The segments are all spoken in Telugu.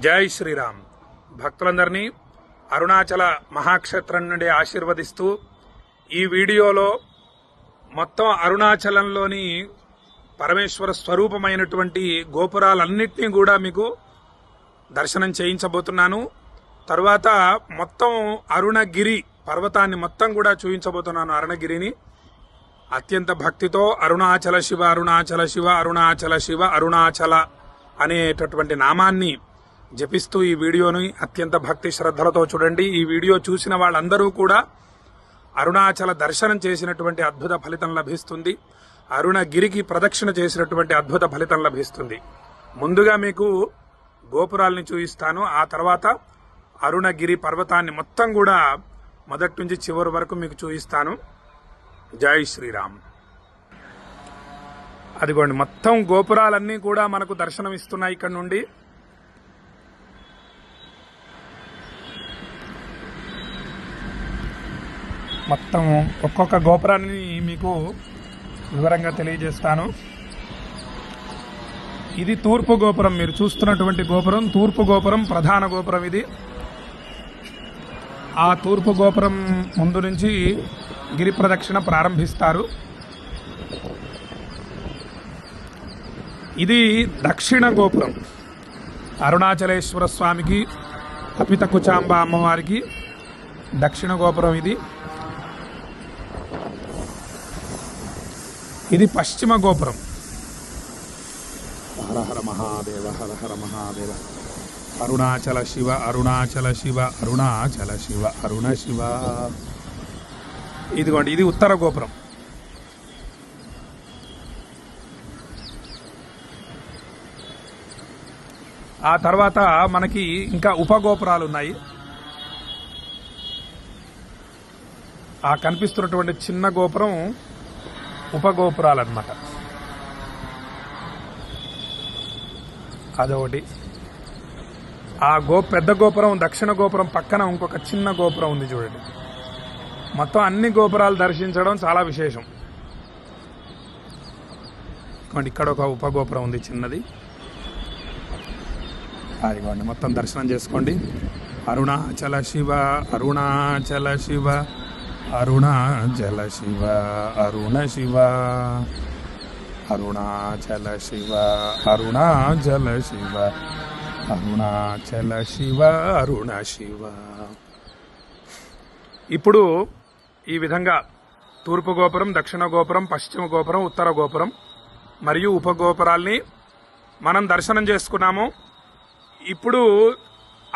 జై శ్రీరామ్. భక్తులందరినీ అరుణాచల మహాక్షేత్రం నుండి ఆశీర్వదిస్తూ ఈ వీడియోలో మొత్తం అరుణాచలంలోని పరమేశ్వర స్వరూపమైనటువంటి గోపురాలన్నింటినీ కూడా మీకు దర్శనం చేయించబోతున్నాను. తరువాత మొత్తం అరుణగిరి పర్వతాన్ని మొత్తం కూడా చూపించబోతున్నాను. అరుణగిరిని అత్యంత భక్తితో అరుణాచల శివ అరుణాచల శివ అరుణాచల శివ అరుణాచల అనేటటువంటి నామాన్ని జపిస్తూ ఈ వీడియోని అత్యంత భక్తి శ్రద్ధలతో చూడండి. ఈ వీడియో చూసిన వాళ్ళందరూ కూడా అరుణాచల దర్శనం చేసినటువంటి అద్భుత ఫలితం లభిస్తుంది. అరుణగిరికి ప్రదక్షిణ చేసినటువంటి అద్భుత ఫలితం లభిస్తుంది. ముందుగా మీకు గోపురాల్ని చూపిస్తాను. ఆ తర్వాత అరుణగిరి పర్వతాన్ని మొత్తం కూడా మొదటి నుంచి చివరి వరకు మీకు చూపిస్తాను. జై శ్రీరామ్. అదిగోండి, మొత్తం గోపురాలన్నీ కూడా మనకు దర్శనం ఇస్తున్నాయి. ఇక్కడ నుండి మొత్తం ఒక్కొక్క గోపురాన్ని మీకు వివరంగా తెలియజేస్తాను. ఇది తూర్పు గోపురం. మీరు చూస్తున్నటువంటి గోపురం తూర్పు గోపురం, ప్రధాన గోపురం ఇది. ఆ తూర్పు గోపురం ముందు నుంచి గిరి ప్రదక్షిణ ప్రారంభిస్తారు. ఇది దక్షిణ గోపురం. అరుణాచలేశ్వర స్వామికి, అపిత కుచాంబ అమ్మవారికి దక్షిణ గోపురం ఇది. ఇది పశ్చిమ గోపురం. హర హర మహాదేవ, హర హర మహాదేవ. అరుణాచల శివ అరుణాచల శివ అరుణాచల శివ అరుణ శివ. ఇదిగోండి, ఇది ఉత్తర గోపురం. ఆ తర్వాత మనకి ఇంకా ఉపగోపురాలు ఉన్నాయి. ఆ కనిపిస్తున్నటువంటి చిన్న గోపురం ఉపగోపురాలు అన్నమాట. అదొకటి. ఆ పెద్ద గోపురం, దక్షిణ గోపురం పక్కన ఇంకొక చిన్న గోపురం ఉంది చూడండి. మొత్తం అన్ని గోపురాలు దర్శించడం చాలా విశేషం. ఇక్కడ ఒక ఉపగోపురం ఉంది చిన్నది. అదిగోండి, మొత్తం దర్శనం చేసుకోండి. అరుణాచల శివ అరుణాచల శివ అరుణాచల శివ అరుణ శివ అరుణాచల శివ అరుణాచల శివ అరుణాచల శివ అరుణ శివ. ఇప్పుడు ఈ విధంగా తూర్పు గోపురం, దక్షిణ గోపురం, పశ్చిమ గోపురం, ఉత్తర గోపురం మరియు ఉపగోపురాల్ని మనం దర్శనం చేసుకున్నాము. ఇప్పుడు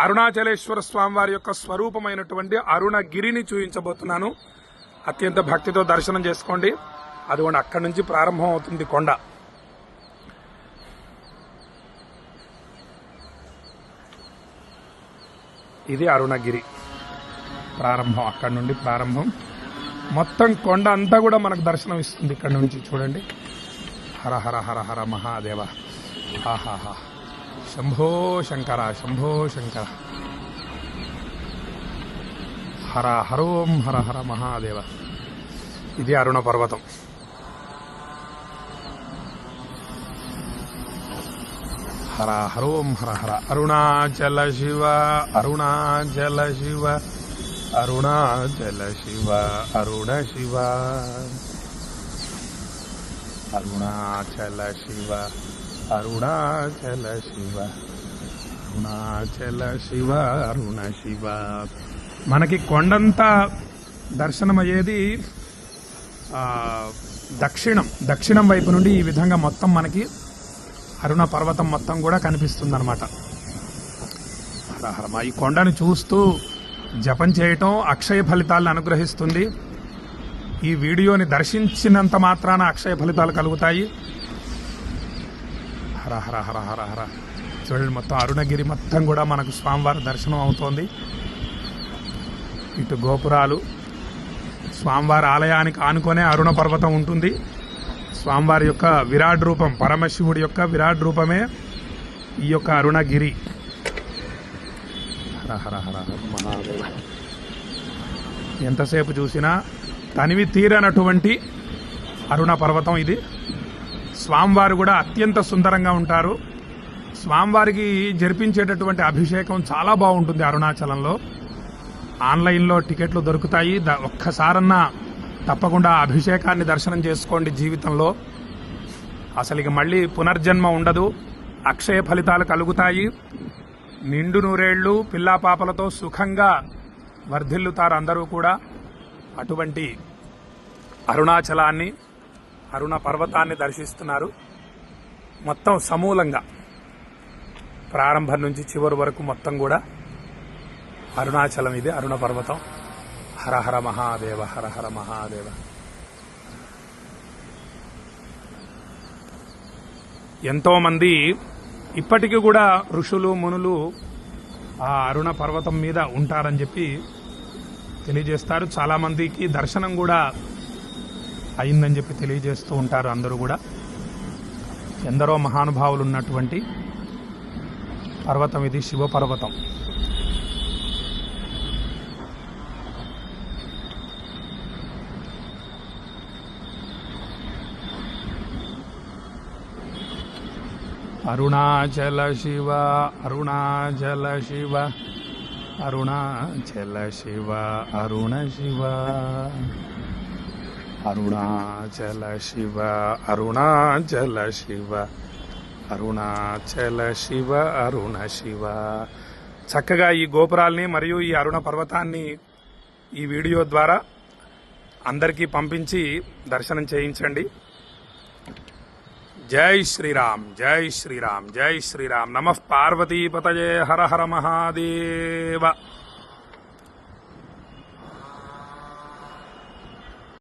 అరుణాచలేశ్వర స్వామి వారి యొక్క స్వరూపమైనటువంటి అరుణగిరిని చూపించబోతున్నాను. అత్యంత భక్తితో దర్శనం చేసుకోండి. అదిగోండి, అక్కడి నుంచి ప్రారంభం అవుతుంది కొండ. ఇది అరుణగిరి ప్రారంభం. అక్కడి నుండి ప్రారంభం. మొత్తం కొండ అంతా కూడా మనకు దర్శనం ఇస్తుంది ఇక్కడ నుంచి. చూడండి. హర హర హర హర మహాదేవ. ఆహాహా. శంభో శంకర శంభో శంకర. హర హరోం హర హర మహాదేవ. ఇది అరుణ పర్వతం. హర హరోం హర హర. అరుణాచల శివ అరుణాచల శివ అరుణాచల శివ అరుణ శివ అరుణాచల శివ అరుణాచల శివ అరుణాచల శివ అరుణ శివ. మనకి కొండంతా దర్శనమయ్యేది దక్షిణం వైపు నుండి. ఈ విధంగా మొత్తం మనకి అరుణ పర్వతం మొత్తం కూడా కనిపిస్తుందన్నమాట. హరహరమా. ఈ కొండను చూస్తూ జపం చేయటం అక్షయ ఫలితాలను అనుగ్రహిస్తుంది. ఈ వీడియోని దర్శించినంత మాత్రాన అక్షయ ఫలితాలు కలుగుతాయి. హర హర హర హర హర. చూడండి, మొత్తం అరుణగిరి మొత్తం కూడా మనకు స్వామివారి దర్శనం అవుతోంది. ఇటు గోపురాలు, స్వామివారి ఆలయానికి ఆనుకొనే అరుణ పర్వతం ఉంటుంది. స్వామివారి యొక్క విరాట్ రూపం, పరమశివుడి యొక్క విరాట్ రూపమే ఈ యొక్క అరుణగిరి. హర హర హర మహాదేవ. ఎంతసేపు చూసినా తనివి తీరనటువంటి అరుణ పర్వతం ఇది. స్వామివారు కూడా అత్యంత సుందరంగా ఉంటారు. స్వామివారికి జరిపించేటటువంటి అభిషేకం చాలా బాగుంటుంది అరుణాచలంలో. ఆన్లైన్లో టికెట్లు దొరుకుతాయి. ఒక్కసారన్నా తప్పకుండా ఆ అభిషేకాన్ని దర్శనం చేసుకోండి. జీవితంలో అసలు ఇక మళ్ళీ పునర్జన్మ ఉండదు. అక్షయ ఫలితాలు కలుగుతాయి. నిండు నూరేళ్లు పిల్లా పాపలతో సుఖంగా వర్ధిల్లుతారు అందరూ కూడా. అటువంటి అరుణాచలాన్ని, అరుణ పర్వతాన్ని దర్శిస్తున్నారు. మొత్తం సమూలంగా ప్రారంభం నుంచి చివరి వరకు మొత్తం కూడా అరుణాచలం. ఇది అరుణ పర్వతం. హర హర మహాదేవ, హర హర మహాదేవ. ఎంతో మంది ఇప్పటికీ కూడా ఋషులు మునులు ఆ అరుణ పర్వతం మీద ఉంటారని చెప్పి తెలియజేస్తారు. చాలా మందికి దర్శనం కూడా అయిందని చెప్పి తెలియజేస్తూ ఉంటారు అందరూ కూడా. ఎందరో మహానుభావులు ఉన్నటువంటి పర్వతం ఇది, శివ పర్వతం. అరుణాచల శివ, అరుణాచల శివ, అరుణాచల శివ, అరుణ శివ, అరుణాచల శివ, అరుణాచల శివ, అరుణాచల శివ, అరుణ శివ. చక్కగా ఈ గోపురాల్ని మరియు ఈ అరుణ పర్వతాన్ని ఈ వీడియో ద్వారా అందరికీ పంపించి దర్శనం చేయించండి. జై శ్రీరామ్, జై శ్రీరామ్, జై శ్రీరామ్. నమః పార్వతీపతయే, హర హర మహాదేవ.